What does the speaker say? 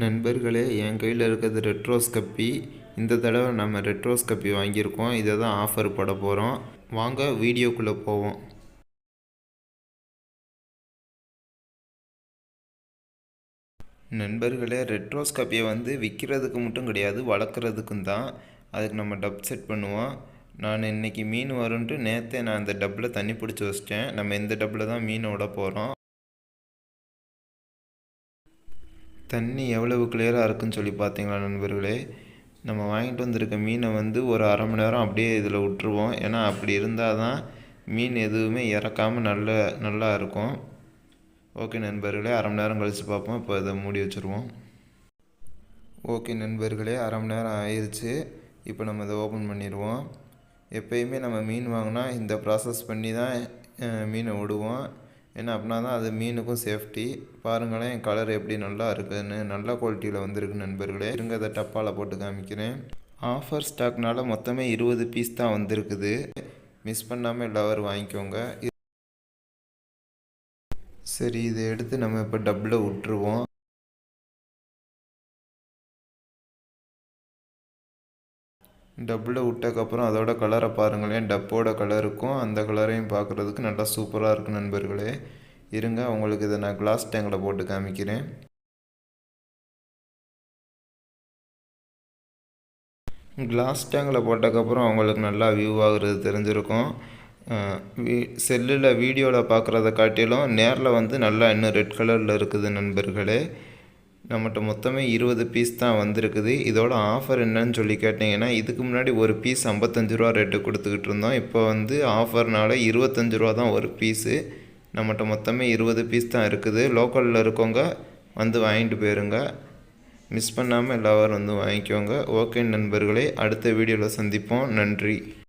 நண்பர்களே, என் கையில் இருக்கிறது ரெட்ரோஸ் கப்பி. இந்த தடவை நம்ம ரெட்ரோஸ் கப்பி வாங்கியிருக்கோம். இதை தான் ஆஃபர் போட போகிறோம். வாங்க வீடியோக்குள்ளே போவோம். நண்பர்களே, ரெட்ரோஸ் கப்பியை விற்கிறதுக்கு மட்டும் கிடையாது, வளர்க்குறதுக்கும் தான். அதுக்கு நம்ம டப் செட் பண்ணுவோம். நான் இன்றைக்கி மீன் வரும்ன்ட்டு நேற்றே நான் அந்த டப்பில் தண்ணி பிடிச்சி வச்சிட்டேன். நம்ம இந்த டப்பில் தான் மீன் விட போகிறோம். தண்ணி எவ்வளவு கிளியராக இருக்குன்னு சொல்லி பார்த்தீங்களா நண்பர்களே? நம்ம வாங்கிட்டு வந்திருக்க மீனை ஒரு அரை மணி நேரம் அப்படியே இதில் விட்டுருவோம். ஏன்னா அப்படி இருந்தால் தான் மீன் எதுவுமே இறக்காமல் நல்லா இருக்கும். ஓகே நண்பர்களே, அரை மணி நேரம் கழித்து பார்ப்போம். இப்போ இதை மூடி வச்சுருவோம். ஓகே நண்பர்களே, அரை மணி நேரம் ஆயிடுச்சு. இப்போ நம்ம இதை ஓப்பன் பண்ணிடுவோம். எப்பயுமே நம்ம மீன் வாங்கினா இந்த ப்ராசஸ் பண்ணி தான் மீனை விடுவோம். ஏன்னா அப்படின்னா தான் அது மீனுக்கும் சேஃப்டி. பாருங்களேன் கலர் எப்படி நல்லா இருக்குதுன்னு. நல்ல குவாலிட்டியில் வந்திருக்கு நண்பர்களே. இருங்க அதை டப்பாவில் போட்டு காமிக்கிறேன். ஆஃபர் ஸ்டாக்னால மொத்தமே 20 பீஸ் தான் வந்திருக்குது. மிஸ் பண்ணாமல் எல்லாரும் வாங்கிக்கோங்க. சரி, இதை எடுத்து நம்ம இப்போ டப்பில் விட்டுருவோம். டப்பில் விட்டக்கப்புறம் அதோட கலரை பாருங்களேன். டப்போட கலருக்கும் அந்த கலரையும் பார்க்குறதுக்கு நல்லா சூப்பராக இருக்குது நண்பர்களே. இருங்க, உங்களுக்கு இதை நான் கிளாஸ் டேங்கில் போட்டு காமிக்கிறேன். கிளாஸ் டேங்கில் போட்டக்கப்புறம் அவங்களுக்கு நல்லா வியூ ஆகுறது தெரிஞ்சிருக்கும். செல்லில் வீடியோவில் பார்க்குறத காட்டிலும் நேரில் நல்லா இன்னும் ரெட் கலரில் இருக்குது நண்பர்களே. நம்மகிட்ட மொத்தமே 20 பீஸ் தான் வந்திருக்குது. இதோட ஆஃபர் என்னன்னு சொல்லி கேட்டிங்கன்னா, இதுக்கு முன்னாடி ஒரு பீஸ் 55 ரூபா ரேட்டு கொடுத்துக்கிட்டு இருந்தோம். இப்போ ஆஃபர்னால் 25 ரூபா தான் ஒரு பீஸு. நம்மகிட்ட மொத்தமே 20 பீஸ் தான் இருக்குது. லோக்கலில் இருக்கவங்க வாங்கிட்டு போயிருங்க. மிஸ் பண்ணாமல் எல்லோரும் வாங்கிக்கோங்க. ஓகே நண்பர்களே, அடுத்த வீடியோவில் சந்திப்போம். நன்றி.